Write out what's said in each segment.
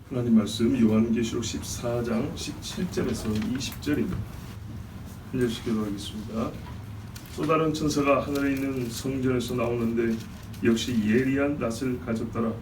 하나님 말씀 요한계시록 14장 17절에서 20절입니다. 한 절씩 기도하겠습니다. 또 다른 천사가 하늘에 있는 성전에서 나오는데 역시 예리한 낫을 가졌더라.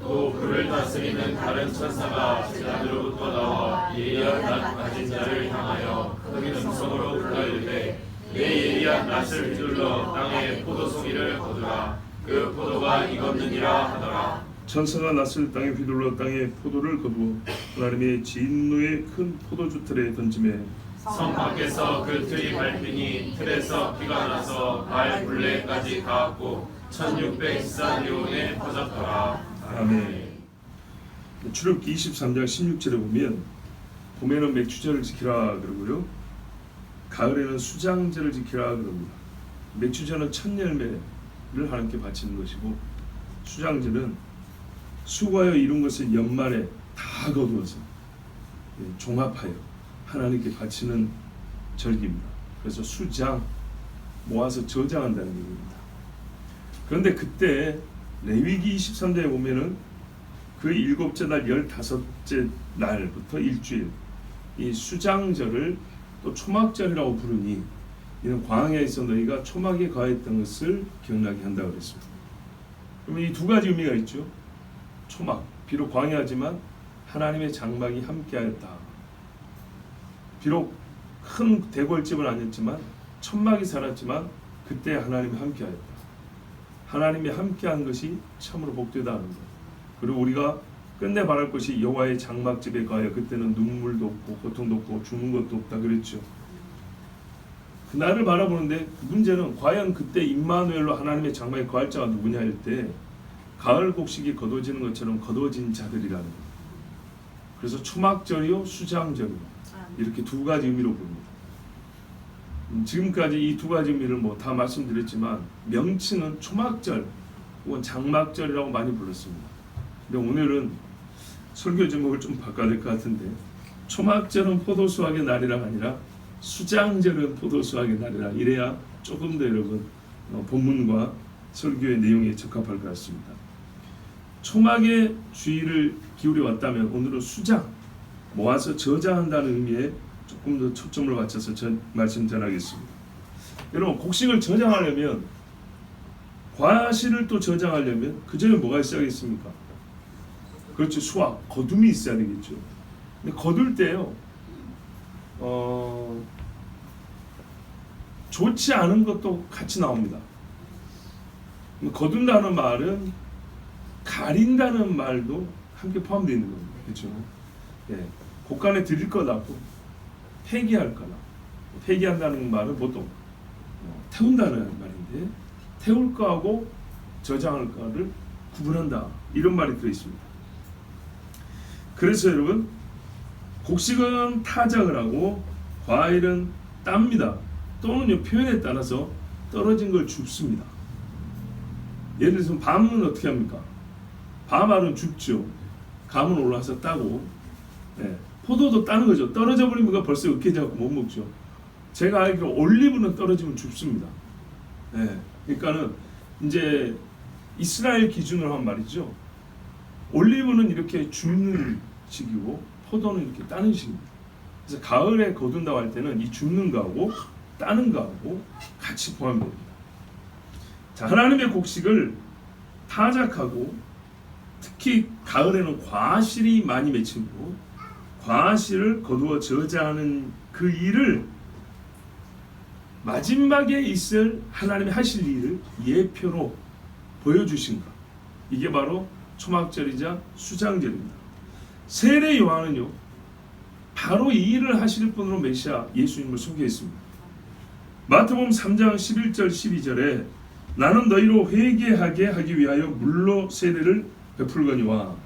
또 그를 다스리는 다른 천사가 제단으로부터 나와 예리한 낫 가진 자를 향하여 큰 음성으로 불러 이르되 내 예리한 낫을 휘둘러 땅에 포도송이를 거두라. 그 포도가 익었느니라 하더라. 천사가 낫을 땅에 휘둘러 땅에 포도를 거두어 하나님의 진노의 큰 포도주 틀에 던지매 성 밖에서 그 틀이 밟히니 틀에서 피가 나서 발 굴레까지 닿았고 1614리온에 퍼졌더라. 아멘. 출애굽기 23장 16절에 보면 봄에는 맥추절을 지키라 그러고요, 가을에는 수장제를 지키라 그럽니다. 맥추절은 첫 열매를 하나님께 바치는 것이고, 수장제는 수고하여 이룬 것을 연말에 다 거두어서 종합하여 하나님께 바치는 절기입니다. 그래서 수장, 모아서 저장한다는 얘기입니다. 그런데 그때 레위기 23장에 보면은 그 7째 날 15째 날부터 일주일 이 수장절을 또 초막절이라고 부르니 이는 광야에서 너희가 초막에 거했던 것을 기억나게 한다고 그랬습니다. 그러면 이 두 가지 의미가 있죠. 초막, 비록 광야지만 하나님의 장막이 함께하였다. 비록 큰 대궐집은 아니었지만 천막이 살았지만 그때 하나님이 함께하였다. 하나님이 함께한 것이 참으로 복되다 하는 것. 그리고 우리가 끝내 바랄 것이 여호와의 장막집에 가야 그때는 눈물도 없고 고통도 없고 죽는 것도 없다 그랬죠. 그날을 바라보는데 문제는 과연 그때 임마누엘로 하나님의 장막에 거할 자가 누구냐 할 때 가을 곡식이 거두어지는 것처럼 거두어진 자들이라는 것. 그래서 초막절이요 수장절이요 이렇게 두 가지 의미로 봅니다. 지금까지 이 두 가지 의미를 뭐 다 말씀드렸지만 명칭은 초막절 혹은 장막절이라고 많이 불렀습니다. 근데 오늘은 설교 제목을 좀 바꿔야 될 것 같은데, 초막절은 포도수확의 날이라 아니라 수장절은 포도수확의 날이라, 이래야 조금 더 여러분 본문과 설교의 내용에 적합할 것 같습니다. 초막에 주의를 기울여 왔다면 오늘은 수장, 모아서 저장한다는 의미에 조금 더 초점을 맞춰서 말씀 전하겠습니다. 여러분, 곡식을 저장하려면, 과실을 또 저장하려면 그 전에 뭐가 있어야겠습니까? 그렇죠, 수확, 거둠이 있어야 되겠죠. 근데 거둘 때요, 좋지 않은 것도 같이 나옵니다. 거둔다는 말은 가린다는 말도 함께 포함되어 있는 겁니다. 그렇죠? 예, 곳간에 드릴 거라고 폐기할 거나, 폐기한다는 말은 보통 태운다는 말인데, 태울 거하고 저장할 거를 구분한다, 이런 말이 들어있습니다. 그래서 여러분, 곡식은 타작을 하고 과일은 땁니다. 또는 표현에 따라서 떨어진 걸 줍습니다. 예를 들어서 밤은 어떻게 합니까? 밤알은 줍죠. 감은 올라와서 따고, 포도도 따는 거죠. 떨어져 버리면 벌써 으깨져갖고 못 먹죠. 제가 알기로 올리브는 떨어지면 줍습니다. 그러니까는 이제 이스라엘 기준으로 한 말이죠. 올리브는 이렇게 줍는 시기고 포도는 이렇게 따는 시기입니다. 그래서 가을에 거둔다고 할 때는 이 줍는 거하고 따는 거하고 같이 포함됩니다. 자, 하나님의 곡식을 타작하고, 특히 가을에는 과실이 많이 맺히고 과실을 거두어 저장하는 그 일을, 마지막에 있을 하나님이 하실 일을 예표로 보여주신 것, 이게 바로 초막절이자 수장절입니다. 세례 요한은요, 바로 이 일을 하실 분으로 메시아 예수님을 소개했습니다. 마태복음 3장 11절 12절에 나는 너희로 회개하게 하기 위하여 물로 세례를 베풀거니와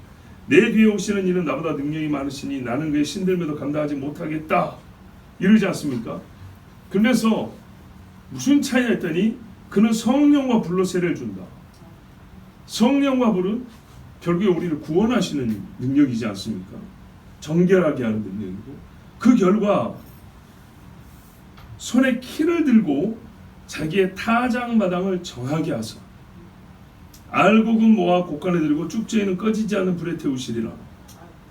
내 뒤에 오시는 이는 나보다 능력이 많으시니 나는 그의 신들매도 감당하지 못하겠다, 이러지 않습니까? 그래서 무슨 차이냐 했더니 그는 성령과 불로 세례를 준다. 성령과 불은 결국에 우리를 구원하시는 능력이지 않습니까? 정결하게 하는 능력이고, 그 결과 손에 키를 들고 자기의 타작마당을 정하게 하사 알곡은 모아 곳간에 들고 쭉지에는 꺼지지 않는 불에 태우시리라.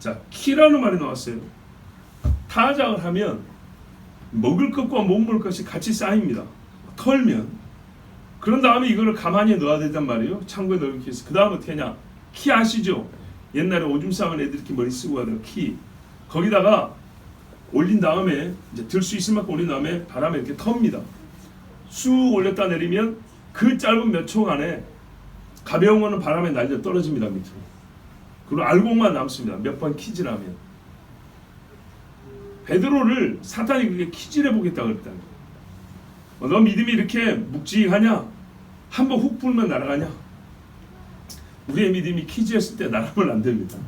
자, 키라는 말이 나왔어요. 타작을 하면 먹을 것과 못 먹을 것이 같이 쌓입니다. 털면. 그런 다음에 이거를 가만히 넣어야 된단 말이에요. 창고에 넣기 위해서. 그 다음 어떻게 하냐? 키 아시죠? 옛날에 오줌 싸면 애들 이렇게 머리 쓰고 하던 키. 거기다가 올린 다음에 이제 들 수 있을 만큼 올린 다음에 바람에 이렇게 텁니다. 쑥 올렸다 내리면 그 짧은 몇 초간에 가벼운 거는 바람에 날려 떨어집니다. 밑으로. 그리고 알곡만 남습니다. 몇 번 키질하면. 베드로를 사탄이 그렇게 키질해 보겠다고 그랬다는 거예요. 너 믿음이 이렇게 묵직하냐? 한번 훅 불면 날아가냐? 우리의 믿음이 키질했을 때 날아가면 안 됩니다.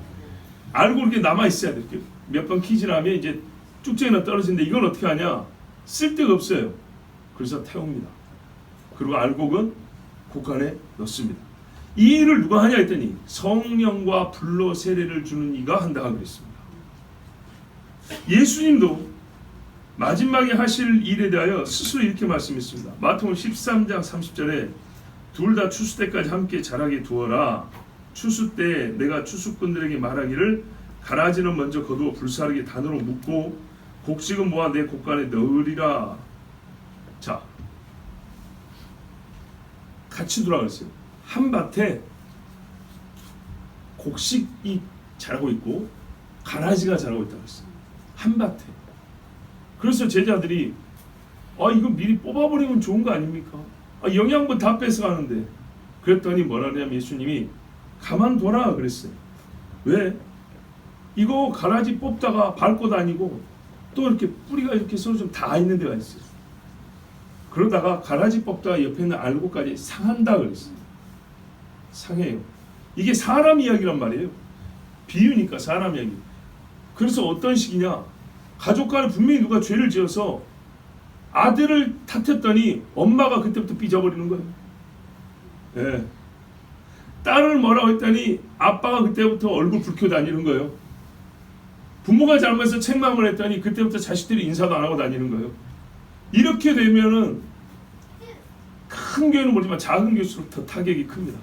알고 이렇게 남아 있어야 돼요. 몇 번 키질하면 이제 쭉정이나 떨어지는데 이걸 어떻게 하냐? 쓸데가 없어요. 그래서 태웁니다. 그리고 알곡은 곡간에 넣습니다. 이 일을 누가 하냐 했더니 성령과 불로 세례를 주는 이가 한다고 그랬습니다. 예수님도 마지막에 하실 일에 대하여 스스로 이렇게 말씀했습니다. 마태복음 13장 30절에 둘 다 추수 때까지 함께 자라게 두어라. 추수 때 내가 추수꾼들에게 말하기를 가라지는 먼저 거두어 불사르게 단으로 묶고 곡식은 모아 내 곡간에 넣으리라. 자, 같이 두라 그랬어요. 한 밭에 곡식이 자라고 있고 가라지가 자라고 있다고 했어요. 한 밭에. 그래서 제자들이 이거 미리 뽑아버리면 좋은 거 아닙니까? 영양분 다 뺏어가는데. 그랬더니 뭐라 그러냐면 예수님이 가만둬라 그랬어요. 왜? 이거 가라지 뽑다가 밟고 다니고 또 이렇게 뿌리가 이렇게 서로 좀 닿아 있는 데가 있어요. 그러다가 가라지 뽑다가 옆에 있는 알곡까지 상한다 그랬어요. 상해요. 이게 사람 이야기란 말이에요. 비유니까 사람 이야기. 그래서 어떤 식이냐? 가족 간에 분명히 누가 죄를 지어서 아들을 탓했더니 엄마가 그때부터 삐져버리는 거예요. 예. 딸을 뭐라고 했더니 아빠가 그때부터 얼굴 붉혀 다니는 거예요. 부모가 잘못해서 책망을 했더니 그때부터 자식들이 인사도 안 하고 다니는 거예요. 이렇게 되면은 큰 교회는 모르지만 작은 교회일수록 더 타격이 큽니다.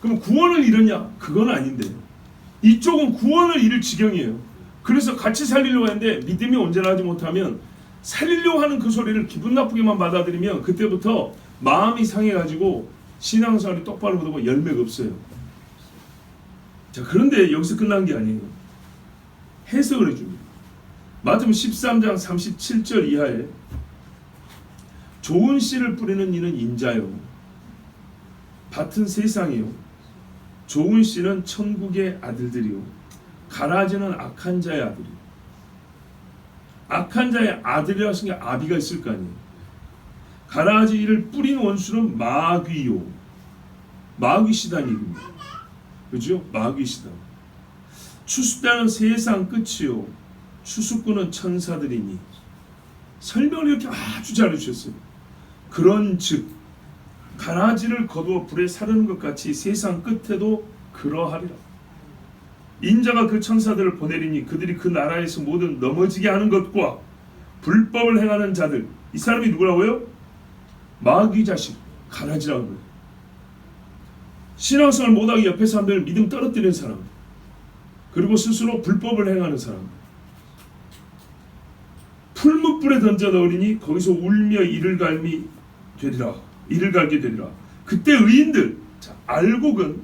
그럼 구원을 잃었냐? 그건 아닌데 이쪽은 구원을 잃을 지경이에요. 그래서 같이 살리려고 하는데 믿음이 온전하지 못하면 살리려고 하는 그 소리를 기분 나쁘게만 받아들이면 그때부터 마음이 상해가지고 신앙생활이 똑바로 못하고 열매가 없어요. 자, 그런데 여기서 끝난 게 아니에요. 해석을 해줍니다. 마태복음 13장 37절 이하에 좋은 씨를 뿌리는 이는 인자요 밭은 세상이요 좋은 씨는 천국의 아들들이요 가라지는 악한 자의 아들이요. 악한 자의 아들이라 하신 게 아비가 있을 거 아니에요. 가라지를 뿌린 원수는 마귀요. 마귀시단 이름입니다. 그죠? 마귀시단. 추수 때는 세상 끝이요 추수꾼은 천사들이니. 설명을 이렇게 아주 잘 해주셨어요. 그런즉 가라지를 거두어 불에 사르는 것 같이 세상 끝에도 그러하리라. 인자가 그 천사들을 보내리니 그들이 그 나라에서 모든 넘어지게 하는 것과 불법을 행하는 자들. 이 사람이 누구라고요? 마귀 자식 가라지라고 해요. 신앙생활 못하게 옆에 사람들 믿음 떨어뜨리는 사람, 그리고 스스로 불법을 행하는 사람. 풀무불에 던져 넣으리니 거기서 울며 이를 갈게 되리라. 그때 의인들, 자, 알곡은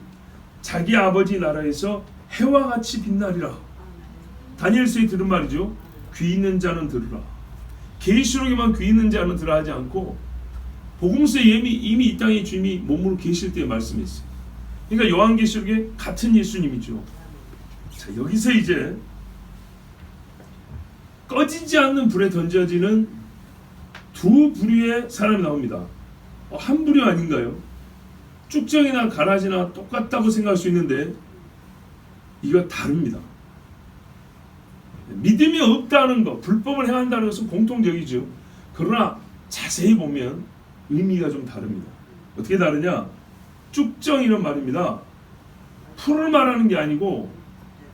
자기 아버지 나라에서 해와 같이 빛나리라. 다니엘서에 들은 말이죠. 귀 있는 자는 들으라. 계시록에만 귀 있는 자는 들으라 하지 않고 복음서에 이미 이 땅의 주님이 몸으로 계실 때 말씀했어요. 그러니까 요한계시록에 같은 예수님이죠. 자, 여기서 이제 꺼지지 않는 불에 던져지는 두 부류의 사람이 나옵니다. 한 부류 아닌가요? 쭉정이나 가라지나 똑같다고 생각할 수 있는데 이거 다릅니다. 믿음이 없다는 것, 불법을 행한다는 것은 공통적이죠. 그러나 자세히 보면 의미가 좀 다릅니다. 어떻게 다르냐? 쭉정이는 말입니다. 풀을 말하는 게 아니고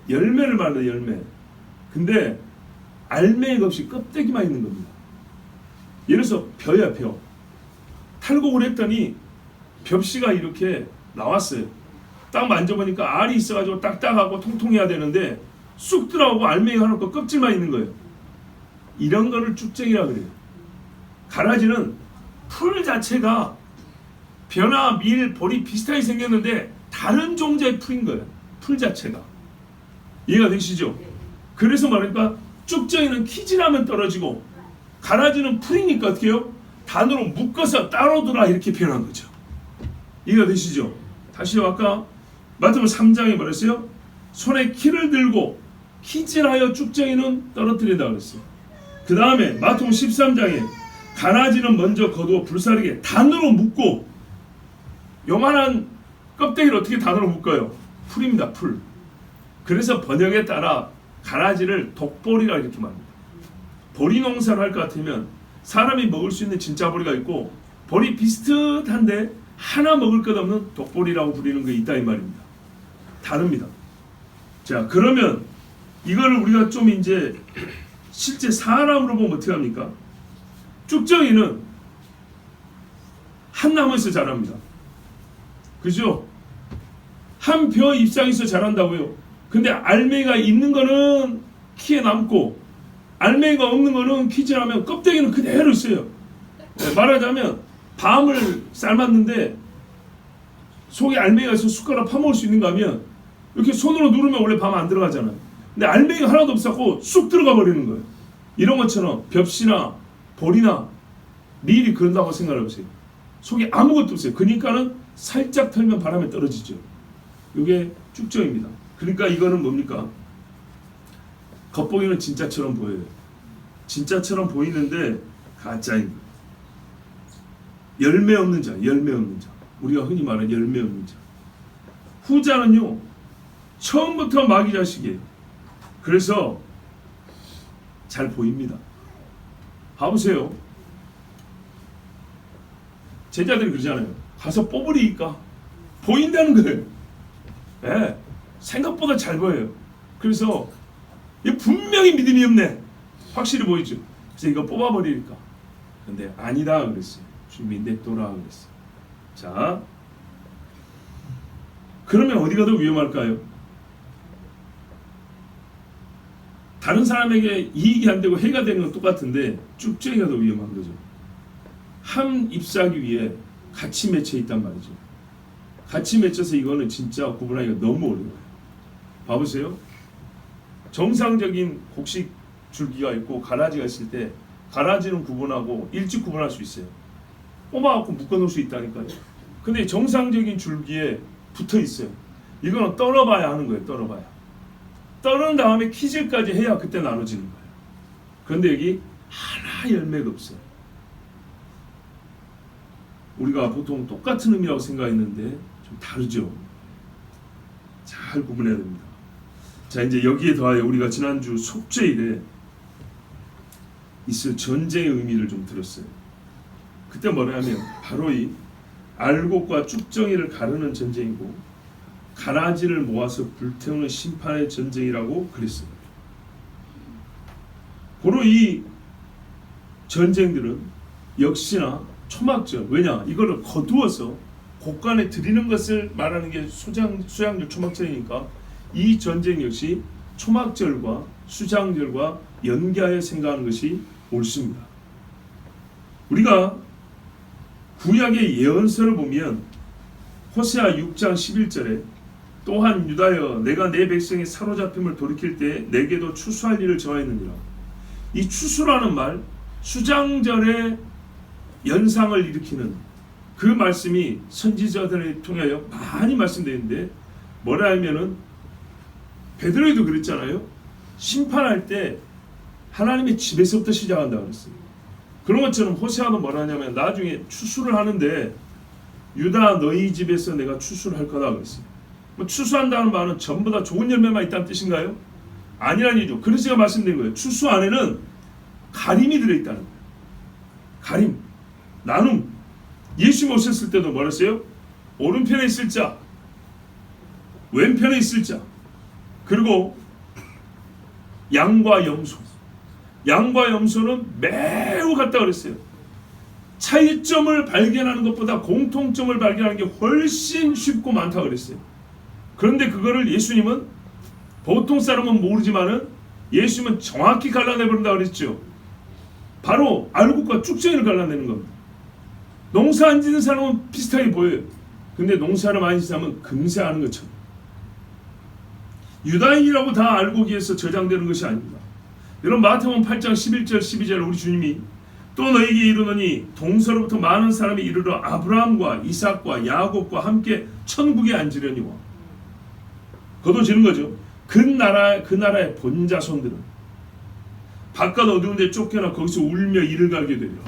열매를 말해요. 열매. 근데 알맹이가 없이 껍데기만 있는 겁니다. 예를 들어서 벼야 벼. 탈곡을 했더니 벽씨가 이렇게 나왔어요. 딱 만져보니까 알이 있어가지고 딱딱하고 통통해야 되는데 쑥 들어가고 알맹이가 하나 없고 껍질만 있는 거예요. 이런 거를 쭉정이라 그래요. 가라지는 풀 자체가 벼나 밀, 보리 비슷하게 생겼는데 다른 종자의 풀인 거예요. 풀 자체가. 이해가 되시죠? 그래서 말하니까 쭉정이는 키질하면 떨어지고 가라지는 풀이니까 어떻게 해요? 단으로 묶어서 따로 두라 이렇게 표현한 거죠. 이해가 되시죠? 다시요. 아까 마태복음 3장에 말했어요. 손에 키를 들고 키질하여 쭉정이는 떨어뜨린다 그랬어요. 그 다음에 마태복음 13장에 가라지는 먼저 거두어 불사르게 단으로 묶고, 요만한 껍데기를 어떻게 단으로 묶어요? 풀입니다. 풀. 그래서 번역에 따라 가라지를 독보리라 이렇게 말합니다. 보리 농사를 할 것 같으면 사람이 먹을 수 있는 진짜 보리가 있고 보리 비슷한데 하나 먹을 것 없는 독보리라고 부르는 게 있다 이 말입니다. 다릅니다. 자, 그러면 이거를 우리가 좀 이제 실제 사람으로 보면 어떻게 합니까? 쭉정이는 한 나무에서 자랍니다. 그죠? 한 벼 잎상에서 자란다고요. 근데 알맹이가 있는 거는 키에 남고 알맹이가 없는 거는 키질하면 껍데기는 그대로 있어요. 말하자면 밤을 삶았는데 속에 알맹이가 있어서 숟가락 파먹을 수 있는가 하면 이렇게 손으로 누르면 원래 밤 안 들어가잖아요. 근데 알맹이가 하나도 없었고 쑥 들어가 버리는 거예요. 이런 것처럼 벽시나 보리나 밀이 그런다고 생각해 보세요. 속에 아무것도 없어요. 그러니까는 살짝 털면 바람에 떨어지죠. 이게 쭉정입니다. 그러니까 이거는 뭡니까? 겉보기는 진짜처럼 보여요. 진짜처럼 보이는데 가짜인 거예요. 열매 없는 자, 열매 없는 자. 우리가 흔히 말하는 열매 없는 자. 후자는요, 처음부터 마귀 자식이에요. 그래서 잘 보입니다. 봐보세요. 제자들이 그러잖아요. 가서 뽑으리니까 보인다는 거예요. 네, 생각보다 잘 보여요. 그래서 분명히 믿음이 없네. 확실히 보이죠. 그래서 이거 뽑아버리니까. 근데 아니다 그랬어요. 주님이 냅둬라 그랬어요. 자, 그러면 어디가 더 위험할까요? 다른 사람에게 이익이 안 되고 해가 되는 건 똑같은데 쭉정이가 더 위험한 거죠. 한 잎사귀 위에 같이 맺혀 있단 말이죠. 같이 맺혀서 이거는 진짜 구분하기가 너무 어려워요. 봐보세요. 정상적인 곡식 줄기가 있고 가라지가 있을 때 가라지는 구분하고 일찍 구분할 수 있어요. 뽑아갖고 묶어놓을 수 있다니까요. 근데 정상적인 줄기에 붙어 있어요. 이거는 떨어봐야 하는 거예요. 떨어봐야. 떨은 다음에 키질까지 해야 그때 나눠지는 거예요. 그런데 여기 하나 열매가 없어요. 우리가 보통 똑같은 의미라고 생각했는데 좀 다르죠. 잘 구분해야 됩니다. 자, 이제 여기에 더하여 우리가 지난주 속죄일에 있을 전쟁의 의미를 좀 들었어요. 그때 뭐냐면 바로 이 알곡과 쭉정이를 가르는 전쟁이고 가라지를 모아서 불태우는 심판의 전쟁이라고 그랬어요. 바로 이 전쟁들은 역시나 초막절, 왜냐? 이거를 거두어서 곡간에 드리는 것을 말하는 게 수장절 초막절이니까 이 전쟁 역시 초막절과 수장절과 연계하여 생각하는 것이 옳습니다. 우리가 구약의 예언서를 보면 호세아 6장 11절에 또한 유다여 내가 내 백성이 사로잡힘을 돌이킬 때 내게도 추수할 일을 정하였느니라. 이 추수라는 말, 수장절의 연상을 일으키는 그 말씀이 선지자들을 통하여 많이 말씀되는데 뭐라 하면은 베드로에도 그랬잖아요. 심판할 때 하나님의 집에서부터 시작한다고 그랬어요. 그런 것처럼 호세아도 뭐라 하냐면 나중에 추수를 하는데 유다 너희 집에서 내가 추수를 할 거다 그랬어요. 뭐 추수한다는 말은 전부 다 좋은 열매만 있다는 뜻인가요? 아니라는 얘기죠. 그래서 제가 말씀드린 거예요. 추수 안에는 가림이 들어있다는 거예요. 가림, 나눔. 예수님 오셨을 때도 뭐랬어요? 오른편에 있을 자, 왼편에 있을 자, 그리고 양과 염소. 양과 염소는 매우 같다 그랬어요. 차이점을 발견하는 것보다 공통점을 발견하는 게 훨씬 쉽고 많다 그랬어요. 그런데 그거를 예수님은 보통 사람은 모르지만은 예수님은 정확히 갈라내버린다 그랬죠. 바로 알곡과 쭉정이를 갈라내는 겁니다. 농사 안 짓는 사람은 비슷하게 보여요. 근데 농사를 많이 짓는 사람은 금세 아는 것처럼. 유다인이라고 다 알고기에서 저장되는 것이 아닙니다. 여러분 마태복음 8장 11절 12절 우리 주님이 또 너에게 이르노니 동서로부터 많은 사람이 이르러 아브라함과 이삭과 야곱과 함께 천국에 앉으려니와. 거둬지는 거죠. 그 나라의 본자손들은 바깥 어두운 데 쫓겨나 거기서 울며 이를 갈게 되리라.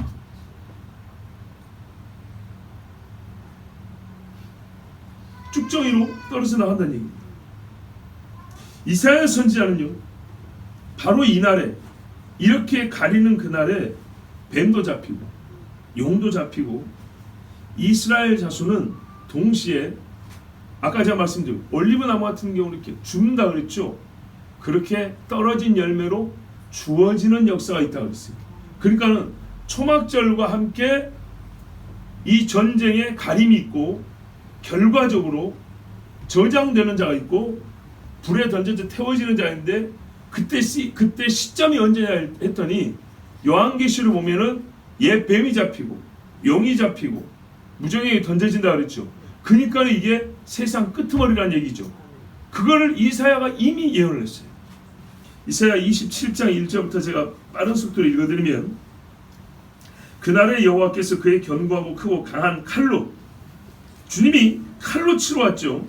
쭉정이로 떨어져 나간다는 얘기입니다. 이사야 선지자는요, 바로 이날에 이렇게 가리는 그날에 뱀도 잡히고 용도 잡히고 이스라엘 자손은 동시에 아까 제가 말씀드린 올리브 나무 같은 경우는 이렇게 죽는다 그랬죠. 그렇게 떨어진 열매로 주어지는 역사가 있다 그랬어요. 그러니까는 초막절과 함께 이 전쟁에 가림이 있고 결과적으로 저장되는 자가 있고 불에 던져져 태워지는 자인데 그때 시점이 언제냐 했더니 요한계시를 보면은 뱀이 잡히고 용이 잡히고 무정에게 던져진다 그랬죠. 그러니까 이게 세상 끄트머리라는 얘기죠. 그거를 이사야가 이미 예언을 했어요. 이사야 27장 1절부터 제가 빠른 속도로 읽어드리면 그날에 여호와께서 그의 견고하고 크고 강한 칼로 주님이 칼로 치러 왔죠.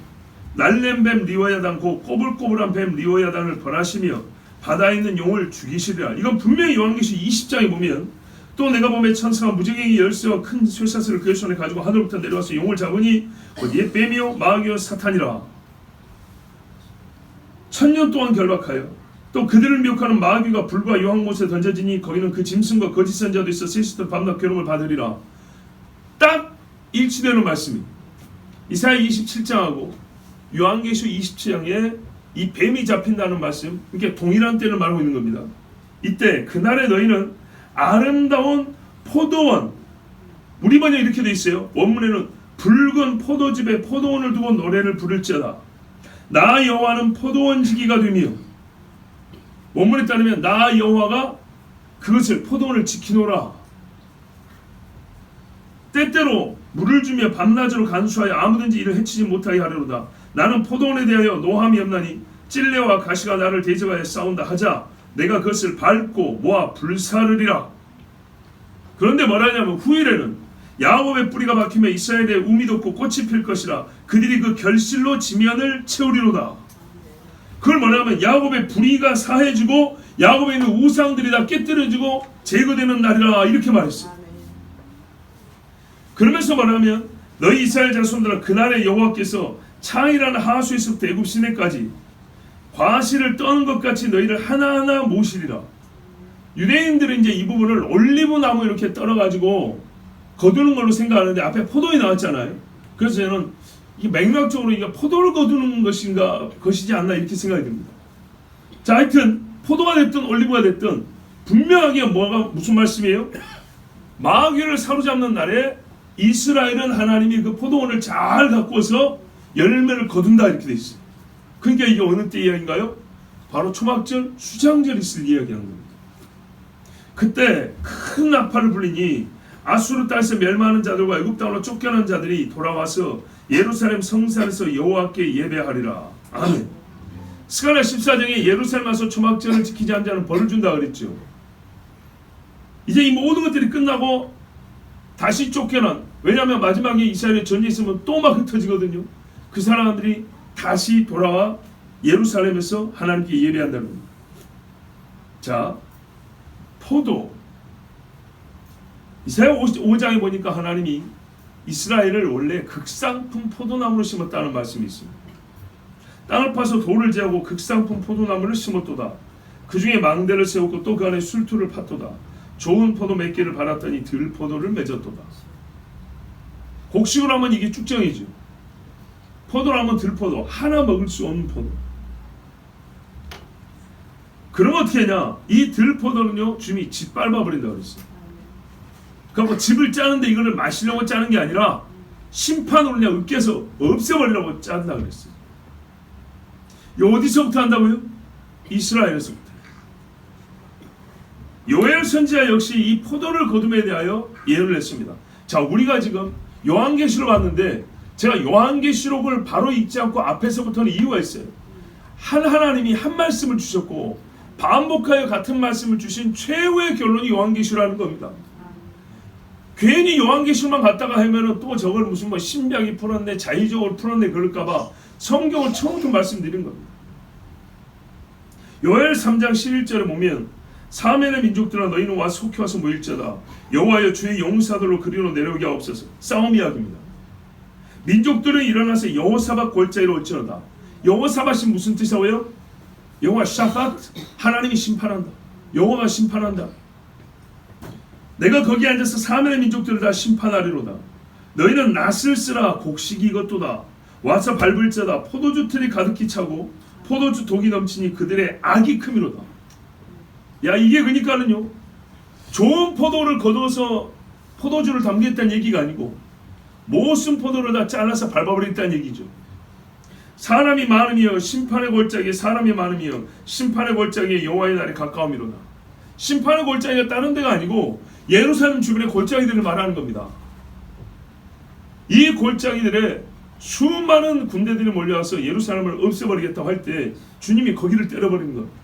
날렘 뱀 리오야단 곧 꼬불꼬불한 뱀 리오야단을 벌하시며 바다에 있는 용을 죽이시리라. 이건 분명히 요한계시 20장에 보면 또 내가 보매 천사가 무지개의 열쇠와 큰 쇠사슬을 그의 손에 가지고 하늘부터 내려와서 용을 잡으니 어디에 뱀이요 마귀요 사탄이라. 1000년 동안 결박하여 또 그들을 미혹하는 마귀가 불과 요한 곳에 던져지니 거기는 그 짐승과 거짓 선자도 있어 셋이서 밤낮 괴로움을 받으리라. 딱 일치되는 말씀이 이사야 27장하고 요한계시 27장에 이 뱀이 잡힌다는 말씀, 그러니까 동일한 때를 말하고 있는 겁니다. 이때 그날에 너희는 아름다운 포도원, 우리 번역에 이렇게 돼 있어요. 원문에는 붉은 포도즙에 포도원을 두고 노래를 부를지어다. 나 여호와는 포도원 지기가 되며, 원문에 따르면 나 여호와가 그것을 포도원을 지키노라. 때때로 물을 주며 밤낮으로 간수하여 아무든지 이를 해치지 못하게 하려로다. 나는 포도원에 대하여 노함이 없나니 찔레와 가시가 나를 대적하여 싸운다 하자 내가 그것을 밟고 모아 불사르리라. 그런데 뭐라냐면 후일에는 야곱의 뿌리가 박히며 이스라엘의 우미 돋고 꽃이 필 것이라. 그들이 그 결실로 지면을 채우리로다. 그걸 뭐냐면 야곱의 뿌리가 사해지고 야곱에 있는 우상들이 다 깨뜨려지고 제거되는 날이라 이렇게 말했어요. 그러면서 말하면 너희 이스라엘 자손들아 그날에 여호와께서 창이라는 하수에서부터 애굽 시내까지 과실을 떠는 것 같이 너희를 하나하나 모시리라. 유대인들은 이제 이 부분을 올리브 나무 이렇게 떨어가지고 거두는 걸로 생각하는데 앞에 포도이 나왔잖아요. 그래서 저는 이게 맥락적으로 이게 포도를 거두는 것이지 않나 이렇게 생각이 듭니다. 자, 하여튼 포도가 됐든 올리브가 됐든 분명하게 무슨 말씀이에요? 마귀를 사로잡는 날에 이스라엘은 하나님이 그 포도원을 잘 가꾸어서 열매를 거둔다 이렇게 돼 있어요. 그러니까 이게 어느 때 이야기인가요? 바로 초막절 수장절 있을 이야기하는 겁니다. 그때 큰 나팔을 불리니 아수르 땅에서 멸망하는 자들과 애굽 땅으로 쫓겨난 자들이 돌아와서 예루살렘 성산에서 여호와께 예배하리라. 아멘. 스가랴 14장에 예루살렘 와서 초막절을 지키지 않은 자는 벌을 준다 그랬죠. 이제 이 모든 것들이 끝나고 다시 쫓겨난, 왜냐하면 마지막에 이스라엘의 전쟁이 있으면 또 막 흩어지거든요. 그 사람들이 다시 돌아와 예루살렘에서 하나님께 예배한다는 겁니다. 자, 포도. 이사야 5장에 보니까 하나님이 이스라엘을 원래 극상품 포도나무로 심었다는 말씀이 있습니다. 땅을 파서 돌을 제하고 극상품 포도나무를 심었도다. 그 중에 망대를 세웠고 또 그 안에 술투를 팠도다. 좋은 포도 몇 개를 받았더니 들포도를 맺었도다. 곡식으로 하면 이게 쭉정이죠. 포도로 하면 들포도, 하나 먹을 수 없는 포도. 그럼 어떻게 하냐? 이 들포도는요, 주님이 짓밟아버린다고 그랬어요. 그러니까 집을 짜는데 이거를 마시려고 짜는 게 아니라 심판으로 그냥 으깨서 없애버리려고 짠다 그랬어요. 어디서부터 한다고요? 이스라엘에서부터. 요엘 선지자 역시 이 포도를 거둠에 대하여 예언을 했습니다. 자, 우리가 지금 요한계시록 왔는데 제가 요한계시록을 바로 읽지 않고 앞에서부터는 이유가 있어요. 하나님이 한 말씀을 주셨고 반복하여 같은 말씀을 주신 최후의 결론이 요한계시록이라는 겁니다. 괜히 요한계시록만 갖다가 하면은 또 저걸 무슨 뭐 신비하게 풀었네, 자의적으로 풀었네 그럴까봐 성경을 처음부터 말씀드린 겁니다. 요엘 3장 11절에 보면 사면의 민족들아 너희는 와 속히 와서 모일지어다. 여호와여 주의 용사들로 그리로 내려오게 하옵소서. 싸움 이야기입니다. 민족들은 일어나서 여호사밧 골짜기로 올지어다. 여호사밧이 무슨 뜻이라고요? 여호와 샤밧, 하나님이 심판한다. 여호와가 심판한다. 내가 거기 앉아서 사면의 민족들을 다 심판하리로다. 너희는 낫을 쓰라 곡식이 이것도다. 와서 밟을지어다. 포도주 틀이 가득히 차고 포도주 독이 넘치니 그들의 악이 크미로다. 야, 이게 그러니까는요, 좋은 포도를 거둬서 포도주를 담겠다는 얘기가 아니고 못 쓴 포도를 다 잘라서 밟아버리겠다는 얘기죠. 사람이 많으며 심판의 골짜기에 사람이 많으며 심판의 골짜기에 여호와의 날이 가까움이로다. 심판의 골짜기가 다른 데가 아니고 예루살렘 주변의 골짜기들을 말하는 겁니다. 이 골짜기들에 수많은 군대들이 몰려와서 예루살렘을 없애버리겠다고 할 때 주님이 거기를 때려버리는 겁니다.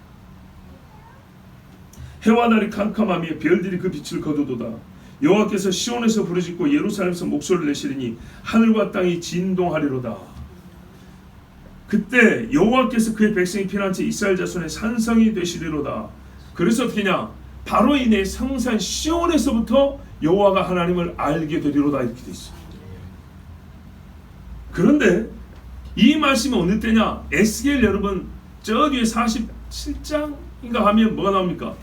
해와 달이 캄캄하며 별들이 그 빛을 거두도다. 여호와께서 시온에서 부르짖고 예루살렘에서 목소리를 내시리니 하늘과 땅이 진동하리로다. 그때 여호와께서 그의 백성이 피난한 채 이스라엘 자손의 산성이 되시리로다. 그래서 어떻게냐? 바로 이 내 성산 시온에서부터 여호와가 하나님을 알게 되리로다 이렇게 돼 있어요. 그런데 이 말씀이 어느 때냐? 에스겔 여러분 저 뒤에 47장인가 하면 뭐가 나옵니까?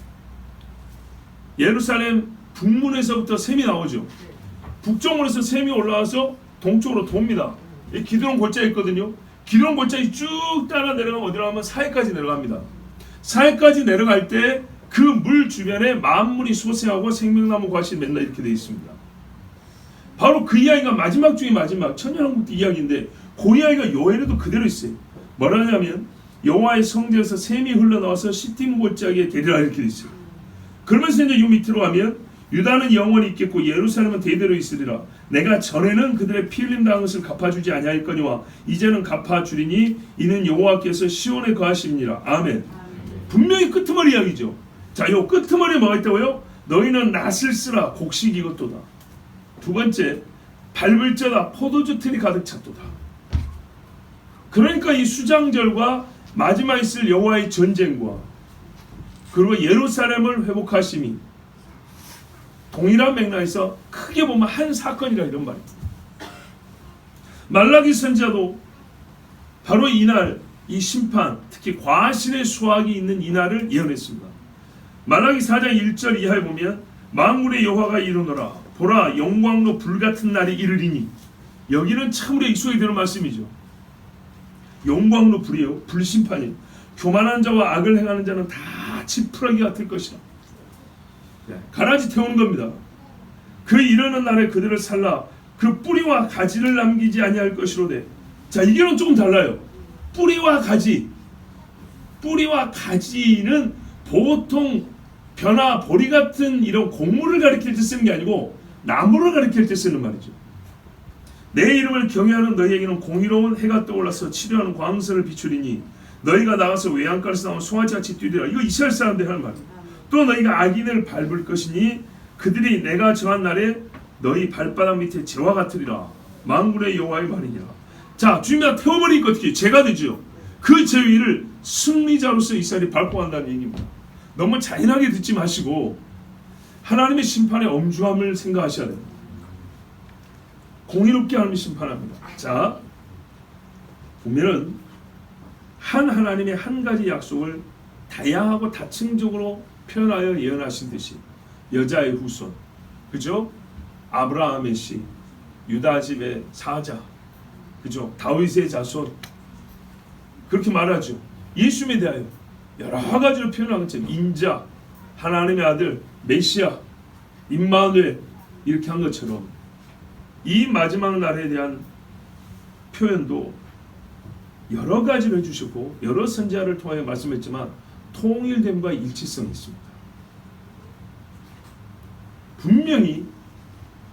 예루살렘 북문에서부터 샘이 나오죠. 북쪽으로서 샘이 올라와서 동쪽으로 돕니다. 기드론 골짜기 있거든요. 기드론 골짜기 쭉 따라 내려가면 어디로 가면 사해까지 내려갑니다. 사해까지 내려갈 때 그 물 주변에 만물이 솟아하고 생명나무 과실이 맨날 이렇게 되어 있습니다. 바로 그 이야기가 마지막 중에 마지막 천년왕국 이야기인데 그 이야기가 요엘에도 그대로 있어요. 뭐라 하냐면 여호와의 성전에서 샘이 흘러나와서 시팀 골짜기에 되리라 이렇게 되어 있어요. 그러면서 이제 요 밑으로 가면 유다는 영원히 있겠고 예루살렘은 대대로 있으리라. 내가 전에는 그들의 피 흘림 당한 것을 갚아주지 아니하였거니와 이제는 갚아주리니 이는 여호와께서 시온에 거하시니라. 아멘. 분명히 끄트머리 이야기죠. 자, 요 끄트머리에 뭐가 있다고요? 너희는 낫을 쓰라 곡식 이것도다. 두 번째, 밟을지어다 포도주 틀이 가득 찼도다. 그러니까 이 수장절과 마지막에 있을 여호와의 전쟁과 그리고 예루살렘을 회복하심이 동일한 맥락에서 크게 보면 한 사건이라 이런 말입니다. 말라기 선지자도 바로 이날 이 심판, 특히 과실의 수확이 있는 이날을 예언했습니다. 말라기 4장 1절 이하에 보면 만군의 여호와가 이르노라 보라 영광로 불같은 날이 이르리니, 여기는 참으로 익숙하게 되는 말씀이죠. 영광로 불이에요. 불심판이에요. 교만한 자와 악을 행하는 자는 다 지푸라기 같을 것이라. 가라지 태우는 겁니다. 그 이르는 날에 그들을 살라 그 뿌리와 가지를 남기지 아니할 것이로되. 자, 이게는 조금 달라요. 뿌리와 가지. 뿌리와 가지는 보통 벼나 보리 같은 이런 곡물을 가리킬 때 쓰는 게 아니고 나무를 가리킬 때 쓰는 말이죠. 내 이름을 경외하는 너희에게는 공의로운 해가 떠올라서 치료하는 광선을 비추리니 너희가 나가서 외양간에서 나온 송아지같이 뛰리라. 이거 이스라엘 사람들이 하는 말이에요. 또 너희가 악인을 밟을 것이니 그들이 내가 정한 날에 너희 발바닥 밑에 재와 같으리라. 만군의 여호와의 말이니라. 자, 주님이 태워버리니까 어떻게 죄가 되죠. 그 죄 위를 승리자로서 이스라엘이 밟고 간다는 얘기입니다. 너무 잔인하게 듣지 마시고 하나님의 심판의 엄중함을 생각하셔야 됩니다. 공의롭게 하나님이 심판합니다. 자, 보면은 하나님의 한 가지 약속을 다양하고 다층적으로 표현하여 예언하신 듯이 여자의 후손, 그죠? 아브라함의 씨, 유다 집의 사자, 그죠? 다윗의 자손, 그렇게 말하죠. 예수님에 대하여 여러 가지로 표현한 것처럼 인자, 하나님의 아들, 메시아, 임마누엘 이렇게 한 것처럼 이 마지막 날에 대한 표현도 여러 가지를 해주셨고 여러 선지자를 통하여 말씀했지만 통일됨과 일치성이 있습니다. 분명히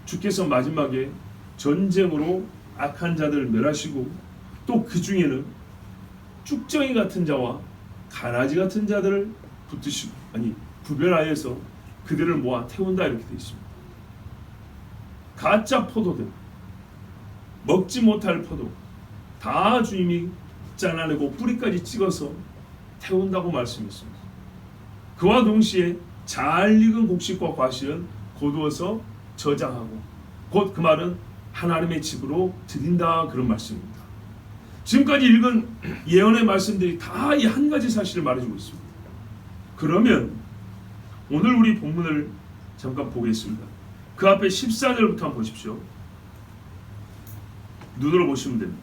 주께서 마지막에 전쟁으로 악한 자들을 멸하시고 또 그 중에는 쭉정이 같은 자와 가라지 같은 자들을 붙드시고 구별하여서 그들을 모아 태운다 이렇게 되어 있습니다. 가짜 포도들 먹지 못할 포도 다 주님이 잘라내고 뿌리까지 찍어서 태운다고 말씀했습니다. 그와 동시에 잘 익은 곡식과 과실은 거두어서 저장하고 곧 그 말은 하나님의 집으로 드린다 그런 말씀입니다. 지금까지 읽은 예언의 말씀들이 다 이 한 가지 사실을 말해주고 있습니다. 그러면 오늘 우리 본문을 잠깐 보겠습니다. 그 앞에 14절부터 한번 보십시오. 눈으로 보시면 됩니다.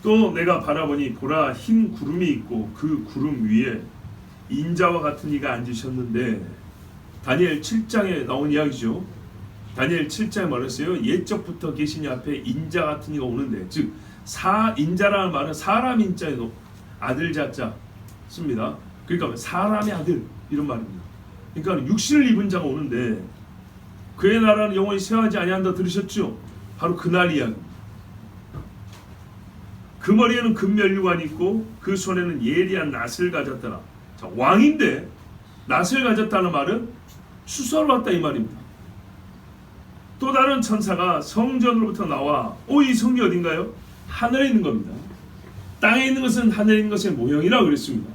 또 내가 바라보니 보라 흰 구름이 있고 그 구름 위에 인자와 같은 이가 앉으셨는데 다니엘 7장에 나온 이야기죠. 다니엘 7장에 말했어요. 옛적부터 계신 이 앞에 인자 같은 이가 오는데 즉 인자라는 말은 사람 인자에 아들 자자 씁니다. 그러니까 사람의 아들 이런 말입니다. 그러니까 육신을 입은 자가 오는데 그의 나라는 영원히 쇠하지 아니한다 들으셨죠? 바로 그날 이야기. 그 머리에는 금면류관이 있고 그 손에는 예리한 낫을 가졌더라. 자, 왕인데 낫을 가졌다는 말은 수서를 왔다 이 말입니다. 또 다른 천사가 성전으로부터 나와 이 성이 어딘가요? 하늘에 있는 겁니다. 땅에 있는 것은 하늘에 있는 것의 모형이라고 그랬습니다.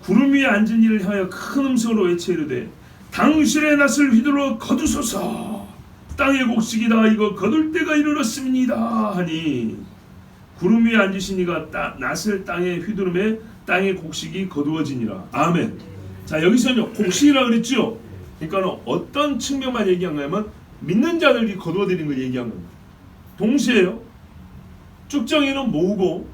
구름 위에 앉은 이를 향하여 큰 음성으로 외쳐 이르되 당신의 낫을 휘둘러 거두소서 땅의 곡식이다 이거 거둘 때가 이르렀습니다 하니 구름 위에 앉으신 이가 낫을 땅에 휘두르매 땅의 곡식이 거두어지니라. 아멘. 자 여기서는요 곡식이라고 그랬죠. 그러니까 어떤 측면만 얘기한 거냐면 믿는 자들이 거두어들인 걸 얘기한 겁니다. 동시에요 쭉정이는 모으고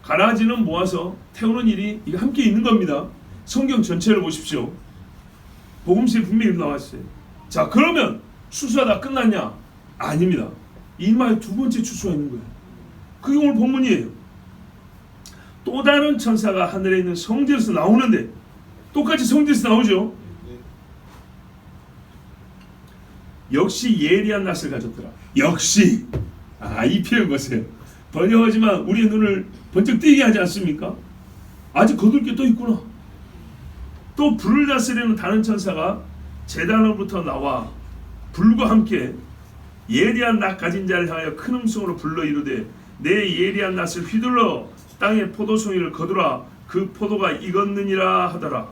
가라지는 모아서 태우는 일이 이게 함께 있는 겁니다. 성경 전체를 보십시오. 복음서에 분명히 나왔어요. 자 그러면 추수가 다 끝났냐? 아닙니다. 이마에 두 번째 추수가 있는 거예요. 그게 오늘 본문이에요. 또 다른 천사가 하늘에 있는 성전에서 나오는데 똑같이 성전에서 나오죠. 역시 예리한 낫을 가졌더라. 역시 이 표현 보세요. 번역하지만 우리의 눈을 번쩍 뜨게 하지 않습니까? 아직 거둘 게 또 있구나. 또 불을 다스리는 다른 천사가 제단으로부터 나와 불과 함께 예리한 낫 가진 자를 향하여 큰 음성으로 불러 이르되 내 예리한 낫을 휘둘러 땅의 포도송이를 거두라 그 포도가 익었느니라 하더라.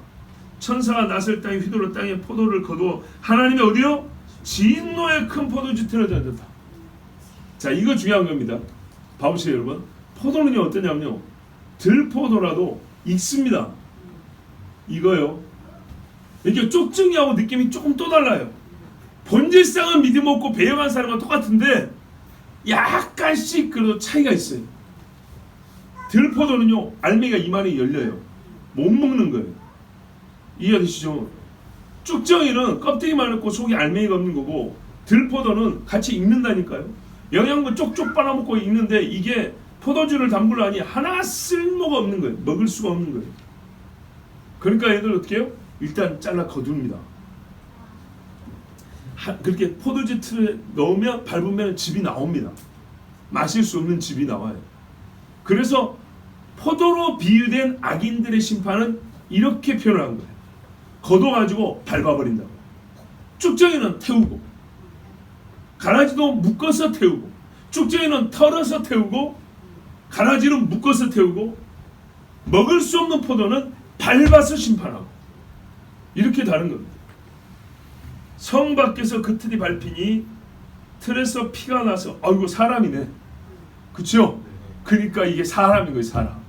천사가 낫을 땅에 휘둘러 땅의 포도를 거두어 하나님의 어디요? 진노의 큰 포도주 틀어 던졌다. 자 이거 중요한 겁니다. 봐보세요 여러분. 포도는요 어떠냐면요 들포도라도 익습니다. 이거요. 이게 쪽증이하고 느낌이 조금 또 달라요. 본질상은 믿음 없고 배역한 사람과 똑같은데 약간씩 그래도 차이가 있어요. 들포도는요 알맹이가 이만히 열려요. 못 먹는 거예요. 이해되시죠? 쭉정이는 껍데기만 있고 속에 알맹이가 없는 거고 들포도는 같이 익는다니까요. 영양분 쪽쪽 빨아먹고 익는데 이게 포도주를 담글라니 하나 쓸모가 없는 거예요. 먹을 수가 없는 거예요. 그러니까 얘들 어떻게 해요? 일단 잘라 거둡니다. 그렇게 포도주 틀에 넣으면 밟으면 즙이 나옵니다. 마실 수 없는 즙이 나와요. 그래서 포도로 비유된 악인들의 심판은 이렇게 표현한 거예요. 걷어가지고 밟아버린다고. 쭉정이는 태우고 가라지도 묶어서 태우고 쭉정이는 털어서 태우고 가라지는 묶어서 태우고 먹을 수 없는 포도는 밟아서 심판하고 이렇게 다른 겁니다. 성 밖에서 그 틀이 밟히니 틀에서 피가 나서 이거 사람이네. 그쵸? 그러니까 이게 사람인 거예요. 사람.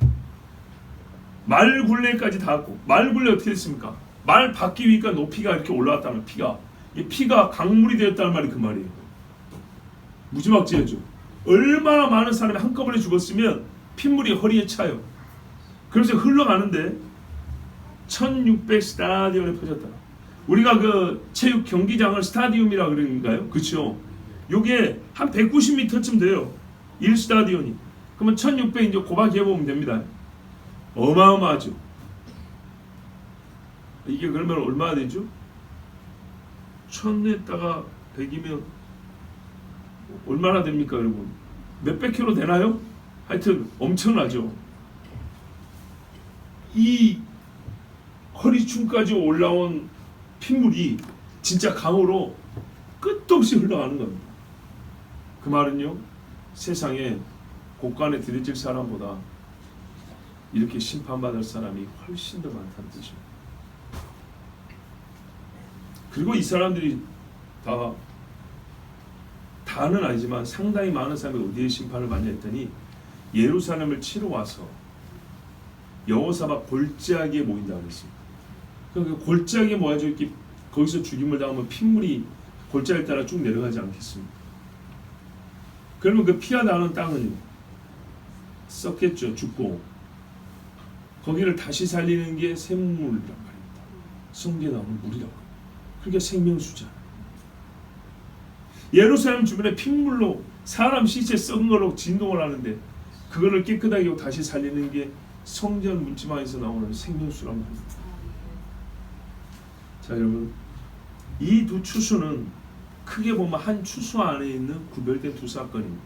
말 굴레까지 닿았고 말 굴레 어떻게 됐습니까? 말 받기 위니까 높이가 이렇게 올라왔다는 피가 이 피가 강물이 되었다는 말이 그 말이에요. 무지막지해죠. 얼마나 많은 사람이 한꺼번에 죽었으면 핏물이 허리에 차요. 그래서 흘러가는데 1600 스타디움에 퍼졌다. 우리가 그 체육 경기장을 스타디움이라 그러는가요? 그렇죠. 요게 한 190m쯤 돼요. 1스타디온이. 그러면 1600 이제 곱하기 해보면 됩니다. 어마어마하죠. 이게 그러면 얼마나 되죠? 1000에다가 100이면 얼마나 됩니까, 여러분? 몇백 킬로 되나요? 하여튼 엄청나죠. 이 허리춤까지 올라온 핏물이 진짜 강으로 끝도 없이 흘러가는 겁니다. 그 말은요, 세상에 곳간에 들여질 사람보다 이렇게 심판받을 사람이 훨씬 더 많다는 뜻입니다. 그리고 이 사람들이 다는 아니지만 상당히 많은 사람이 어디에 심판을 받냐 했더니 예루살렘을 치러 와서 여호사밧 골짜기에 모인다고 그랬습니다. 그 골짜기에 모여져 있기, 거기서 죽임을 당하면 핏물이 골짜기 따라 쭉 내려가지 않겠습니까? 그러면 그 피가 나는 땅은 썩겠죠. 죽고 거기를 다시 살리는 게 샘물이란 말입니다. 성경에 나오는 물이라고. 그게 생명수잖아요. 예루살렘 주변에 핏물로 사람 시체 썩은 걸로 진동을 하는데 그거를 깨끗하게 하고 다시 살리는 게 성전 문지방에서 나오는 생명수란 말입니다. 자, 여러분, 이 두 추수는 크게 보면 한 추수 안에 있는 구별된 두 사건입니다.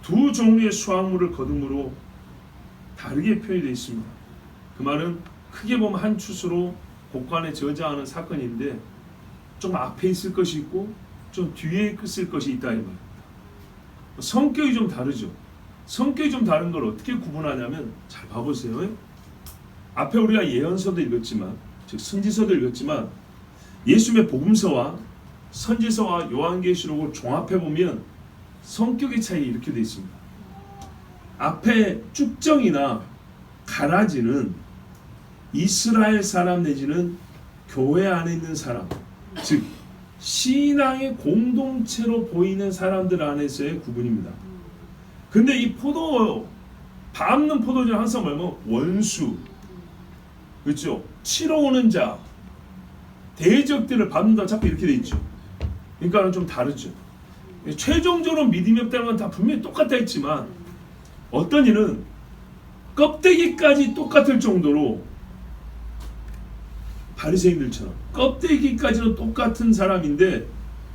두 종류의 수확물을 거둠으로 다르게 표현이 되어 있습니다. 그 말은 크게 보면 한 추수로 곳간에 저장하는 사건인데 좀 앞에 있을 것이 있고 좀 뒤에 있을 것이 있다 이 말입니다. 성격이 좀 다르죠. 성격이 좀 다른 걸 어떻게 구분하냐면 잘 봐보세요. 앞에 우리가 예언서도 읽었지만, 즉 선지서도 읽었지만 예수님의 복음서와 선지서와 요한계시록을 종합해 보면 성격의 차이 이렇게 되어 있습니다. 앞에 쭉정이나 가라지는 이스라엘 사람 내지는 교회 안에 있는 사람, 즉 신앙의 공동체로 보이는 사람들 안에서의 구분입니다. 근데 이 밟는 포도주는 항상 뭐냐면 원수, 그렇죠? 치러 오는 자, 대적들을 밟는다 자꾸 이렇게 돼 있죠. 그러니까는 좀 다르죠. 최종적으로 믿음이 없다는 건 다 분명히 똑같다 했지만 어떤 이는 껍데기까지 똑같을 정도로 바리새인들처럼 껍데기까지는 똑같은 사람인데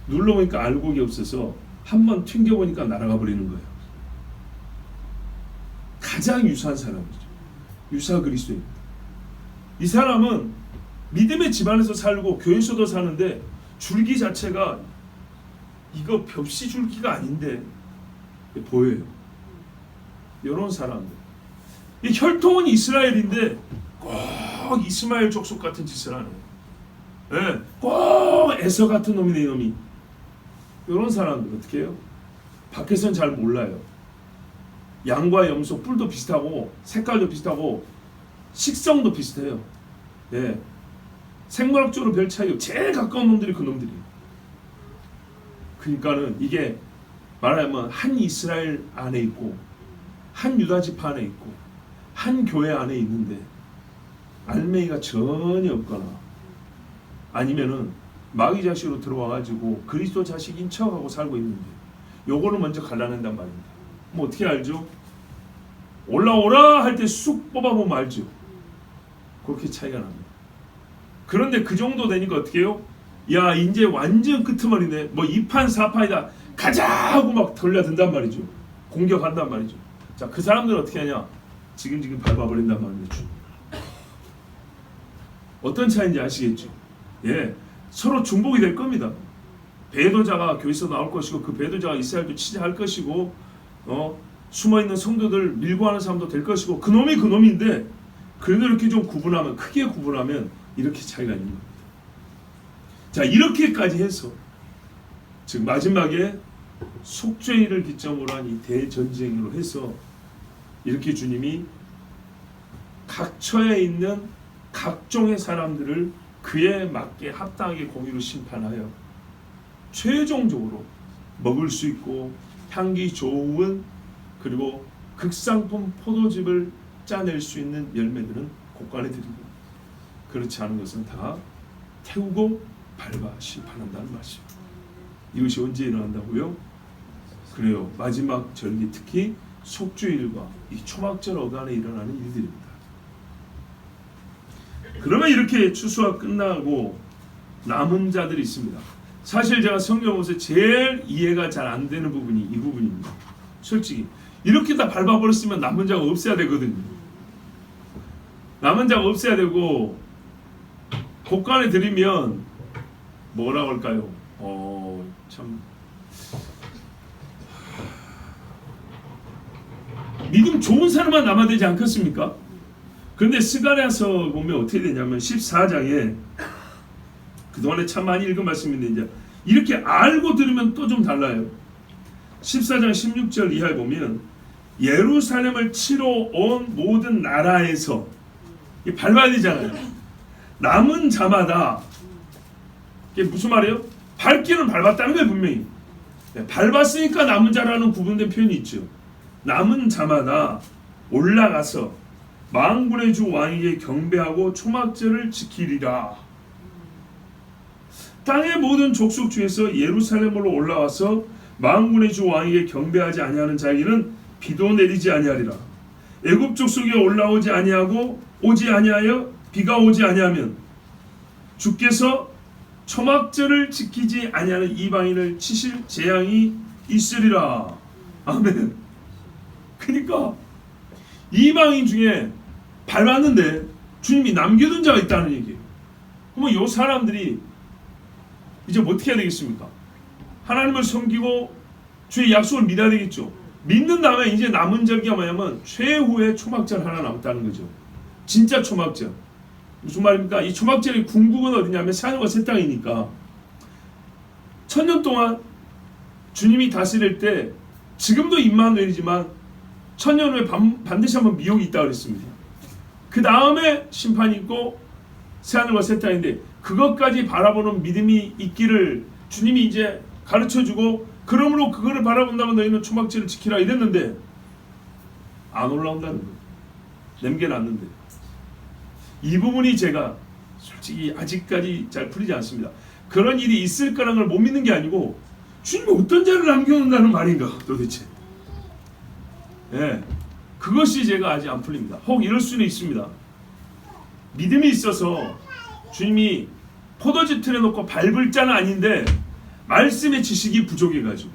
눌러보니까 알곡이 없어서 한번 튕겨보니까 날아가 버리는 거예요. 가장 유사한 사람이죠. 유사 그리스도입니다. 이 사람은 믿음의 집안에서 살고 교회에서도 사는데 줄기 자체가 이거 벽시 줄기가 아닌데 보여요. 이런 사람들. 이 혈통은 이스라엘인데 꼭 이스마엘 족속 같은 짓을 하네. 네, 꼭 에서 같은 놈이네 이놈이. 이런 사람들 어떻게 해요? 밖에서는 잘 몰라요. 양과 염소 뿔도 비슷하고 색깔도 비슷하고 식성도 비슷해요. 예. 생물학적으로 별 차이가 제일 가까운 놈들이 그 놈들이에요. 그러니까는 이게 말하자면 한 이스라엘 안에 있고 한 유다 지파 안에 있고 한 교회 안에 있는데 알맹이가 전혀 없거나 아니면은 마귀 자식으로 들어와가지고 그리스도 자식인 척하고 살고 있는데 요거를 먼저 갈라낸단 말입니다. 뭐 어떻게 알죠? 올라오라 할 때 쑥 뽑아보면 알죠. 그렇게 차이가 납니다. 그런데 그 정도 되니까 어떻게 해요? 야 이제 완전 끄트머리네. 뭐 2판 4판이다. 가자 하고 막 돌려든단 말이죠. 공격한단 말이죠. 자, 그 사람들은 어떻게 하냐? 지금 밟아버린단 말이죠. 어떤 차이인지 아시겠죠? 예, 서로 중복이 될 겁니다. 배도자가 교회에서 나올 것이고 그 배도자가 이스라엘도 치자할 것이고 숨어있는 성도들 밀고 하는 사람도 될 것이고 그놈이 그놈인데 그래도 이렇게 좀 구분하면 크게 구분하면 이렇게 차이가 있는 겁니다. 자, 이렇게까지 해서 즉 마지막에 속죄일을 기점으로 한 이 대전쟁으로 해서 이렇게 주님이 각처에 있는 각종의 사람들을 그에 맞게 합당하게 공의로 심판하여 최종적으로 먹을 수 있고 향기 좋은 그리고 극상품 포도즙을 짜낼 수 있는 열매들은 곳간에 드리고 그렇지 않은 것은 다 태우고 밟아 심판한다는 말씀. 이것이 언제 일어난다고요? 그래요. 마지막 절기, 특히 속주일과 이 초막절 어간에 일어나는 일들입니다. 그러면 이렇게 추수가 끝나고 남은 자들이 있습니다. 사실 제가 성경 보면서 제일 이해가 잘 안 되는 부분이 이 부분입니다. 솔직히 이렇게 다 밟아버렸으면 남은 자가 없어야 되거든요. 남은 자가 없어야 되고 곡간에 들이면 뭐라고 할까요? 참 믿음 좋은 사람만 남아야 되지 않겠습니까? 그런데 스가랴서 보면 어떻게 되냐면 14장에 그동안에 참 많이 읽은 말씀인데 이제 이렇게 알고 들으면 또 좀 달라요. 14장 16절 이하에 보면 예루살렘을 치러 온 모든 나라에서 밟아야 되잖아요. 남은 자마다 이게 무슨 말이에요? 밟기는 밟았다는 거예요. 분명히 밟았으니까 남은 자라는 구분된 표현이 있죠. 남은 자마다 올라가서 만군의 주 왕에게 경배하고 초막절을 지키리라. 땅의 모든 족속 중에서 예루살렘으로 올라와서 만군의 주 왕에게 경배하지 아니하는 자에게는 비도 내리지 아니하리라. 애굽 족속에 올라오지 아니하고 오지 아니하여 비가 오지 아니하면 주께서 초막절을 지키지 아니하는 이방인을 치실 재앙이 있으리라. 아멘. 그러니까 이방인 중에 밟았는데 주님이 남겨둔 자가 있다는 얘기예요. 그러면 이 사람들이 이제 어떻게 해야 되겠습니까? 하나님을 섬기고 주의 약속을 믿어야 되겠죠. 믿는 다음에 이제 남은 절기가 뭐냐면 최후의 초막절 하나 남았다는 거죠. 진짜 초막절. 무슨 말입니까? 이 초막절의 궁극은 어디냐면 하늘과 새 땅이니까 1000년 동안 주님이 다스릴 때 지금도 임마누엘이지만 1000년 후에 반드시 한번 미혹이 있다고 그랬습니다. 그 다음에 심판이 있고 새하늘과 새 땅인데 그것까지 바라보는 믿음이 있기를 주님이 이제 가르쳐주고 그러므로 그거를 바라본다면 너희는 초막절을 지키라 이랬는데 안 올라온다는 거예요. 남겨놨는데 이 부분이 제가 솔직히 아직까지 잘 풀리지 않습니다. 그런 일이 있을 거라는 걸 못 믿는 게 아니고 주님이 어떤 자를 남겨놓는다는 말인가 도대체. 예, 그것이 제가 아직 안 풀립니다. 혹 이럴 수는 있습니다. 믿음이 있어서 주님이 포도주 틀에 놓고 밟을 자는 아닌데 말씀의 지식이 부족해가지고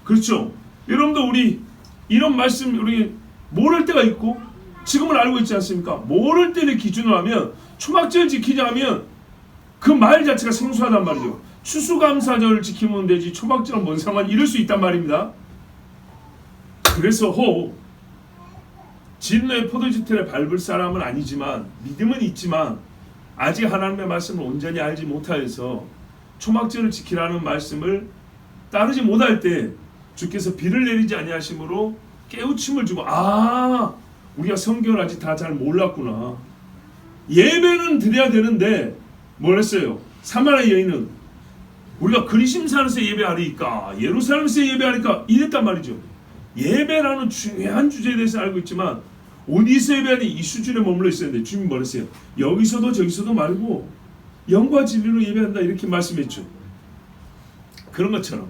그렇죠. 여러분도 우리 이런 말씀 우리 모를 때가 있고 지금은 알고 있지 않습니까? 모를 때를 기준으로 하면 초막절 지키자 하면 그 말 자체가 생소하단 말이죠. 추수감사절을 지키면 되지 초막절은 뭔 상관 이럴 수 있단 말입니다. 그래서 진노의 포도주 틀에 밟을 사람은 아니지만 믿음은 있지만 아직 하나님의 말씀을 온전히 알지 못하여서 초막절을 지키라는 말씀을 따르지 못할 때 주께서 비를 내리지 아니하심으로 깨우침을 주고 우리가 성경을 아직 다 잘 몰랐구나. 예배는 드려야 되는데 뭘 했어요? 사마리아 여인은 우리가 그리심산에서 예배하리까 예루살렘에서 예배하리까 이랬단 말이죠. 예배라는 중요한 주제에 대해서 알고 있지만 어디서 예배하니 이 수준에 머물러 있었는데 주님이 뭐랬어요? 여기서도 저기서도 말고 영과 진리로 예배한다 이렇게 말씀했죠. 그런 것처럼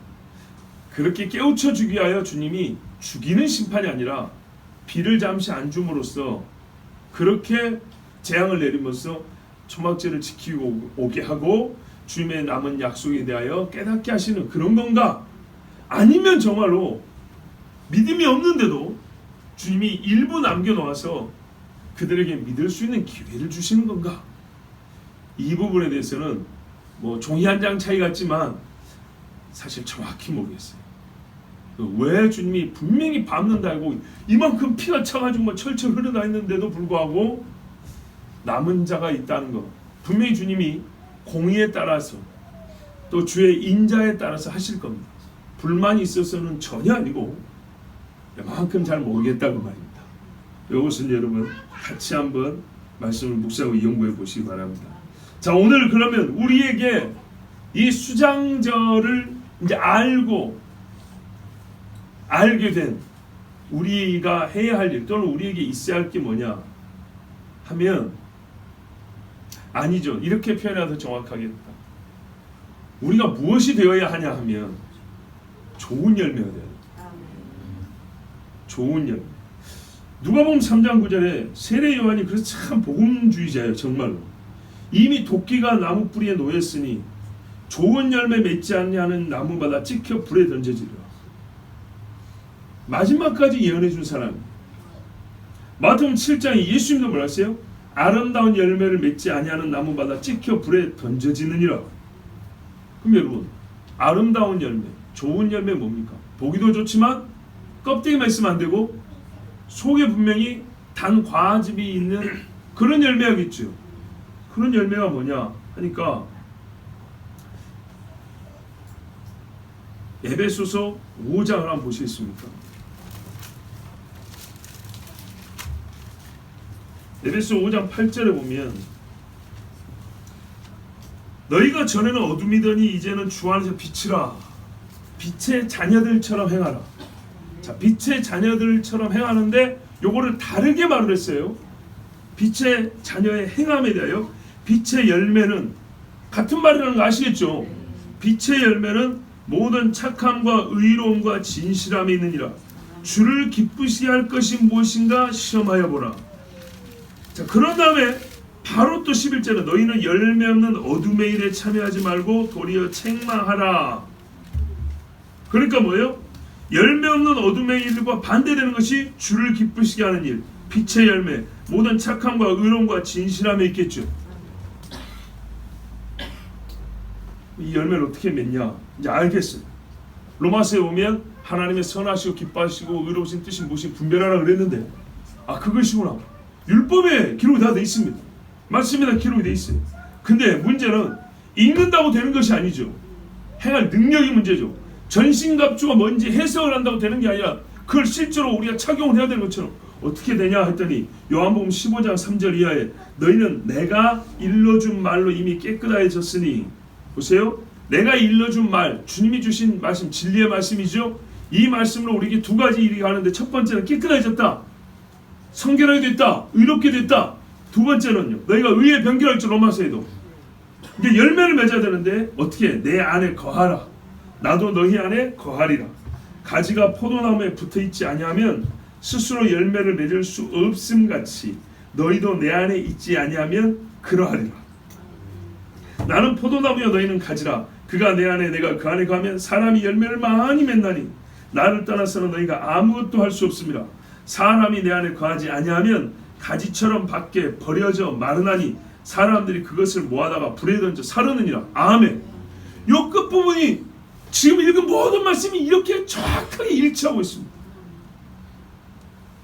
그렇게 깨우쳐 주기 위하여 주님이 죽이는 심판이 아니라 비를 잠시 안 줌으로써 그렇게 재앙을 내리면서 초막절을 지키고 오게 하고 주님의 남은 약속에 대하여 깨닫게 하시는 그런 건가? 아니면 정말로 믿음이 없는데도 주님이 일부 남겨놓아서 그들에게 믿을 수 있는 기회를 주시는 건가? 이 부분에 대해서는 뭐 종이 한 장 차이 같지만 사실 정확히 모르겠어요. 왜 주님이 분명히 밟는다고 이만큼 피가 차가지고 뭐 철철 흘러다니는데도 불구하고 남은 자가 있다는 것 분명히 주님이 공의에 따라서 또 주의 인자에 따라서 하실 겁니다. 불만이 있어서는 전혀 아니고 이만큼 잘 모르겠다고 말입니다. 이것은 여러분 같이 한번 말씀을 묵상하고 연구해 보시기 바랍니다. 자, 오늘 그러면 우리에게 이 수장절을 이제 알게 된 우리가 해야 할 일 또는 우리에게 있어야 할 게 뭐냐 하면 아니죠. 이렇게 표현해도 정확하겠다. 우리가 무엇이 되어야 하냐 하면 좋은 열매가 돼야 돼요. 좋은 열매. 누가복음 3장 9절에 세례 요한이 그래서 참 복음주의자예요. 정말로. 이미 도끼가 나무 뿌리에 놓였으니 좋은 열매 맺지 않냐는 나무마다 찍혀 불에 던져지리라. 마지막까지 예언해 준 사람. 마태복음 7장에 예수님도 뭐라 했어요? 아름다운 열매를 맺지 아니하는 나무마다 찍혀 불에 던져지느니라. 그럼 여러분, 아름다운 열매, 좋은 열매 뭡니까? 보기도 좋지만 껍데기만 있으면 안 되고 속에 분명히 단 과즙이 있는 그런 열매야겠죠. 그런 열매가 뭐냐 하니까 에베소서 5장을 한번 보시겠습니까? 에베소 5장 8절에 보면 너희가 전에는 어둠이더니 이제는 주 안에서 빛이라. 빛의 자녀들처럼 행하라. 자, 빛의 자녀들처럼 행하는데 요거를 다르게 말을 했어요. 빛의 자녀의 행함에 대하여 빛의 열매는 같은 말이라는 거 아시겠죠? 빛의 열매는 모든 착함과 의로움과 진실함이 있느니라. 주를 기쁘시게 할 것이 무엇인가 시험하여 보라. 자, 그런 다음에 바로 또 11절에 너희는 열매 없는 어둠의 일에 참여하지 말고 도리어 책망하라. 그러니까 뭐예요? 열매 없는 어둠의 일과 반대되는 것이 주를 기쁘시게 하는 일, 빛의 열매, 모든 착함과 의로움과 진실함에 있겠죠. 이 열매를 어떻게 맺냐? 이제 알겠어요. 로마서에 오면 하나님의 선하시고 기뻐하시고 의로우신 뜻이 무엇이 분별하라 그랬는데, 아, 그것이구나. 율법에 기록이 다 돼 있습니다. 말씀에 다 기록이 돼 있어요. 근데 문제는 읽는다고 되는 것이 아니죠. 행할 능력이 문제죠. 전신갑주가 뭔지 해석을 한다고 되는 게 아니라 그걸 실제로 우리가 착용을 해야 되는 것처럼 어떻게 되냐 했더니 요한복음 15장 3절 이하에 너희는 내가 일러준 말로 이미 깨끗해졌으니, 보세요. 내가 일러준 말, 주님이 주신 말씀, 진리의 말씀이죠. 이 말씀으로 우리에게 두 가지 일이 가는데, 첫 번째는 깨끗해졌다, 성결하게 됐다, 의롭게 됐다. 두 번째는요, 너희가 의에 변결할 줄. 로마서에도 이제 열매를 맺어야 되는데 어떻게? 내 안에 거하라. 나도 너희 안에 거하리라. 가지가 포도나무에 붙어있지 아니하면 스스로 열매를 맺을 수 없음같이 너희도 내 안에 있지 아니하면 그러하리라. 나는 포도나무여 너희는 가지라. 그가 내 안에 내가 그 안에 거하면 사람이 열매를 많이 맺나니 나를 떠나서는 너희가 아무것도 할 수 없습니다. 사람이 내 안에 거하지 아니하면 가지처럼 밖에 버려져 마르나니 사람들이 그것을 모아다가 불에 던져 사르느니라. 아멘. 요 끝부분이 지금 읽은 모든 말씀이 이렇게 정확하게 일치하고 있습니다.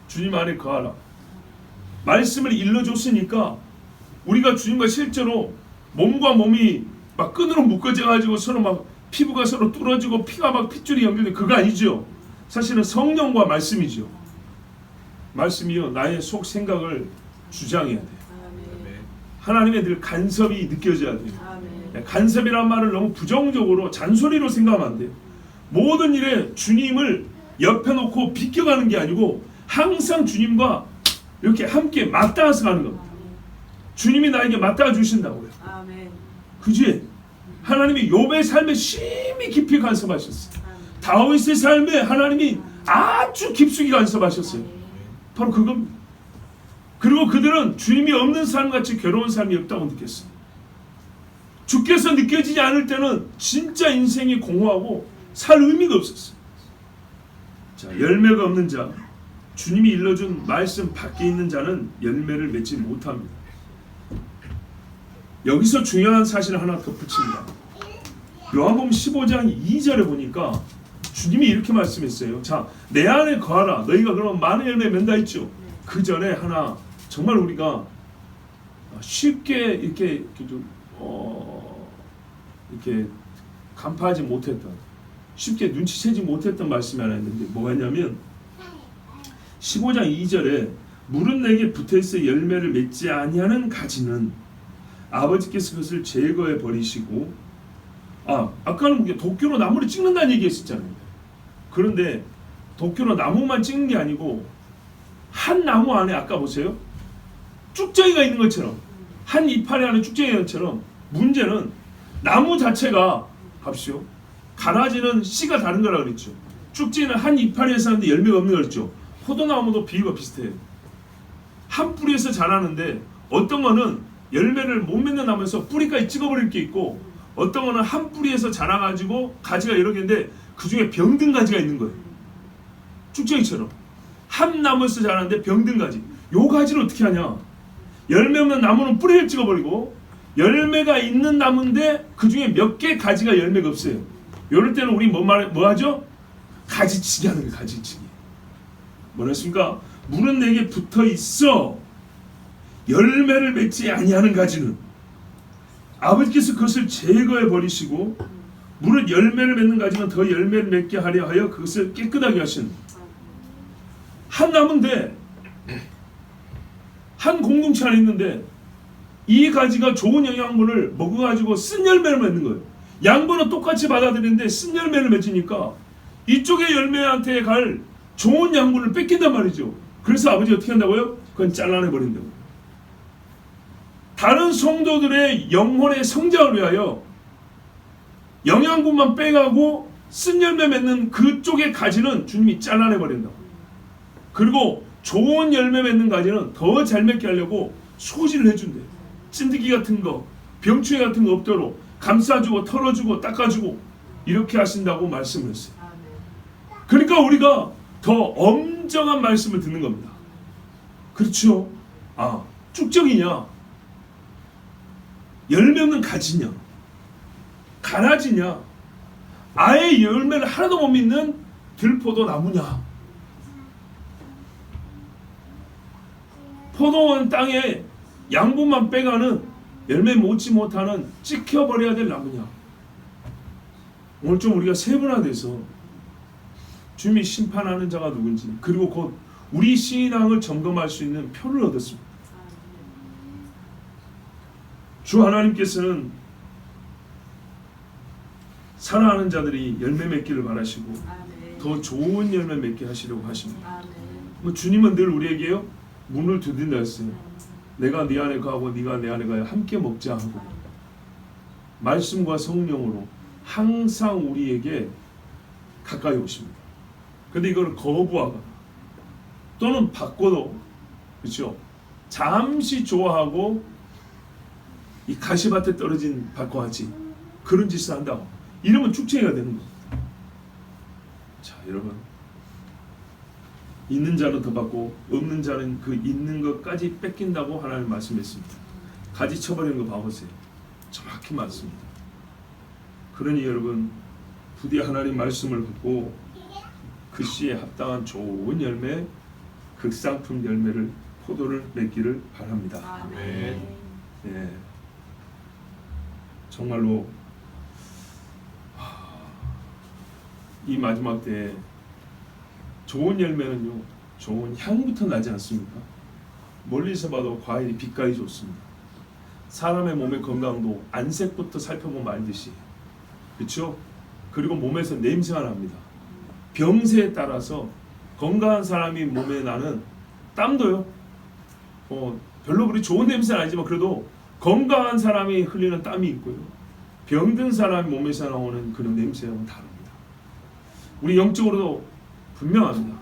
주님 안에 거하라. 말씀을 일러줬으니까 우리가 주님과 실제로 몸과 몸이 막 끈으로 묶어져가지고 서로 막 피부가 서로 뚫어지고 피가 막 핏줄이 연결돼, 그거 아니죠. 사실은 성령과 말씀이죠. 말씀이요 나의 속 생각을 주장해야 돼요. 하나님의 늘 간섭이 느껴져야 돼요. 간섭이란 말을 너무 부정적으로 잔소리로 생각하면 안 돼요. 모든 일에 주님을 옆에 놓고 비껴가는 게 아니고 항상 주님과 이렇게 함께 맞닿아서 가는 겁니다. 주님이 나에게 맞닿아 주신다고요. 그지? 하나님이 욥의 삶에 심히 깊이 간섭하셨어요. 다윗의 삶에 하나님이 아주 깊숙이 간섭하셨어요. 바로 그겁니다. 그리고 그들은 주님이 없는 삶같이 괴로운 삶이 없다고 느꼈어요. 주께서 느껴지지 않을 때는 진짜 인생이 공허하고 살 의미가 없었어요. 자, 열매가 없는 자, 주님이 일러준 말씀 밖에 있는 자는 열매를 맺지 못합니다. 여기서 중요한 사실을 하나 덧붙입니다. 요한복음 15장 2절에 보니까 주님이 이렇게 말씀했어요. 자, 내 안에 거하라. 너희가 그러면 많은 열매 맺는다 했죠. 그 전에 하나 정말 우리가 쉽게 이렇게 간파하지 못했던, 쉽게 눈치채지 못했던 말씀이 하나 있는데 뭐가 있냐면 15장 2절에 물은 내게 붙어있어 열매를 맺지 아니하는 가지는 아버지께서 그것을 제거해 버리시고, 아까는 도끼로 나무를 찍는다는 얘기 했었잖아요. 그런데 도끼로 나무만 찍는 게 아니고 한 나무 안에 아까 보세요, 쭉정이가 있는 것처럼, 한 이파리 안에 쭉정이가 있는 것처럼 문제는 나무 자체가 값이요, 가라지는 씨가 다른 거라 그랬죠. 쭉정이는 한 이파리에서 하는데 열매가 없는 거 그랬죠. 포도나무도 비유가 비슷해요. 한 뿌리에서 자라는데 어떤 거는 열매를 못 맺는 나무에서 뿌리까지 찍어버릴 게 있고, 어떤 거는 한 뿌리에서 자라가지고 가지가 여러 개인데 그 중에 병든 가지가 있는 거예요. 쭉정이처럼 한 나무에서 자라는데 병든 가지. 요 가지를 어떻게 하냐? 열매 없는 나무는 뿌리를 찍어버리고, 열매가 있는 나무인데 그 중에 몇 개 가지가 열매가 없어요. 이럴 때는 우리 뭐 하죠? 가지치기 하는 거예요. 가지치기. 뭐랬습니까? 물은 내게 붙어 있어 열매를 맺지 아니하는 가지는 아버지께서 그것을 제거해 버리시고, 물은 열매를 맺는 가지는 더 열매를 맺게 하려 하여 그것을 깨끗하게 하신. 한 나무인데, 한 공동체 안에 있는데 이 가지가 좋은 영양분을 먹어가지고 쓴 열매를 맺는 거예요. 양분은 똑같이 받아들이는데 쓴 열매를 맺으니까 이쪽의 열매한테 갈 좋은 양분을 뺏긴단 말이죠. 그래서 아버지 어떻게 한다고요? 그건 잘라내 버린다고. 다른 성도들의 영혼의 성장을 위하여 영양분만 빼가고 쓴 열매 맺는 그쪽의 가지는 주님이 잘라내 버린다고. 그리고 좋은 열매 맺는 가지는 더 잘 맺게 하려고 소지를 해준대요. 찐득이 같은 거, 병충해 같은 거 없도록 감싸주고 털어주고 닦아주고 이렇게 하신다고 말씀을 했어요. 그러니까 우리가 더 엄정한 말씀을 듣는 겁니다. 그렇죠? 쭉정이냐? 열매 없는 가지냐? 가라지냐? 아예 열매를 하나도 못 믿는 들포도 나무냐? 포도원 땅에 양분만 빼가는 열매 맺지 못하는 찍혀버려야 될 나무냐? 오늘 좀 우리가 세분화돼서 주님이 심판하는 자가 누군지, 그리고 곧 우리 신앙을 점검할 수 있는 표를 얻었습니다. 주 하나님께서는 사랑하는 자들이 열매 맺기를 바라시고 더 좋은 열매 맺게 하시려고 하십니다. 주님은 늘 우리에게요 문을 두드린다 했어요. 내가 네 안에 가고 네가 내 안에 가야 함께 먹자 하고, 말씀과 성령으로 항상 우리에게 가까이 오십니다. 근데 이걸 거부하거나 또는 바꿔도, 그렇죠? 잠시 좋아하고 이 가시밭에 떨어진 밭과같이 그런 짓을 한다고, 이러면 축제가 되는 겁니다. 자, 여러분, 있는 자는 더 받고 없는 자는 그 있는 것까지 뺏긴다고 하나님 말씀했습니다. 가지 쳐버리는 거 봐보세요. 정확히 맞습니다. 그러니 여러분, 부디 하나님 말씀을 듣고 그 시에 합당한 좋은 열매, 극상품 열매를, 포도를 맺기를 바랍니다. 아멘. 예, 정말로 이 마지막 때에 좋은 열매는요, 좋은 향부터 나지 않습니까? 멀리서 봐도 과일이 빛깔이 좋습니다. 사람의 몸의 건강도 안색부터 살펴보면 알듯이, 그렇죠? 그리고 몸에서 냄새가 납니다. 병세에 따라서 건강한 사람이 몸에 나는 땀도요, 별로 그리 좋은 냄새는 아니지만 그래도 건강한 사람이 흘리는 땀이 있고요, 병든 사람 몸에서 나오는 그런 냄새하고는 다릅니다. 우리 영적으로도 분명합니다.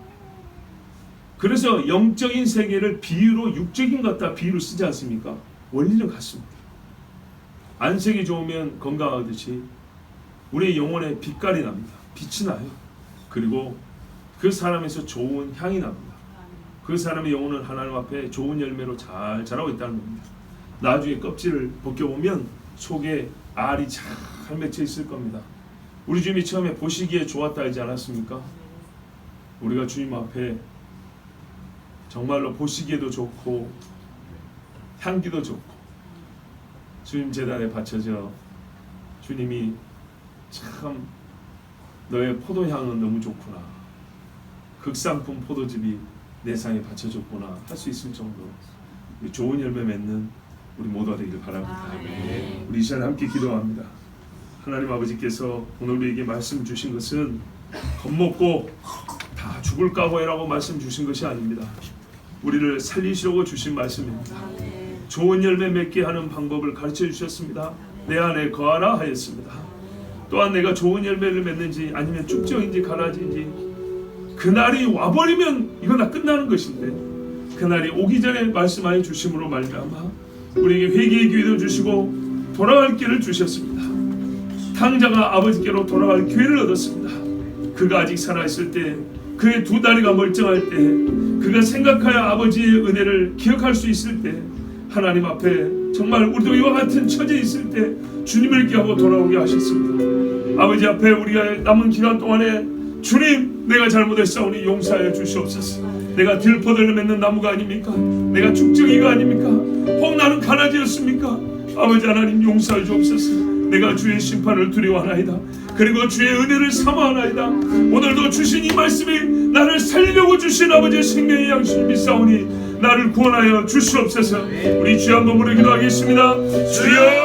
그래서 영적인 세계를 비유로 육적인 것 같다 비유로 쓰지 않습니까? 원리는 같습니다. 안색이 좋으면 건강하듯이 우리의 영혼에 빛깔이 납니다. 빛이 나요. 그리고 그 사람에서 좋은 향이 납니다. 그 사람의 영혼은 하나님 앞에 좋은 열매로 잘 자라고 있다는 겁니다. 나중에 껍질을 벗겨보면 속에 알이 잘 맺혀 있을 겁니다. 우리 주님이 처음에 보시기에 좋았다 하지 않았습니까? 우리가 주님 앞에 정말로 보시기에도 좋고 향기도 좋고 주님 제단에 바쳐져 주님이 참 너의 포도향은 너무 좋구나, 극상품 포도즙이 내 상에 바쳐졌구나 할 수 있을 정도로 좋은 열매 맺는 우리 모두가 되기를 바랍니다. 아멘. 우리 이 시간에 함께 기도합니다. 하나님 아버지께서 오늘 우리에게 말씀 주신 것은 겁먹고 다 죽을 각오해라고 말씀 주신 것이 아닙니다. 우리를 살리시려고 주신 말씀입니다. 좋은 열매 맺게 하는 방법을 가르쳐 주셨습니다. 내 안에 거하라 하였습니다. 또한 내가 좋은 열매를 맺는지 아니면 쭉정인지 가라지인지 그날이 와버리면 이건 다 끝나는 것인데 그날이 오기 전에 말씀하여 주심으로 말미암아 우리에게 회개의 기회도 주시고 돌아갈 길을 주셨습니다. 탕자가 아버지께로 돌아갈 기회를 얻었습니다. 그가 아직 살아있을 때, 그의 두 다리가 멀쩡할 때, 그가 생각하여 아버지의 은혜를 기억할 수 있을 때, 하나님 앞에 정말 우리도 이와 같은 처지에 있을 때 주님을 기하고 돌아오게 하셨습니다. 아버지 앞에 우리가 남은 기간 동안에 주님, 내가 잘못했사오니 용서하여 주시옵소서. 내가 들포들을 맺는 나무가 아닙니까? 내가 죽정이가 아닙니까? 혹 나는 가라지였습니까? 아버지 하나님 용서하여 주옵소서. 내가 주의 심판을 두려워하나이다. 그리고 주의 은혜를 사모하나이다. 오늘도 주신 이 말씀이 나를 살리려고 주신 아버지의 생명의 양식을 믿사오니 나를 구원하여 주시옵소서. 우리 주 한 번으로 기도하겠습니다. 주여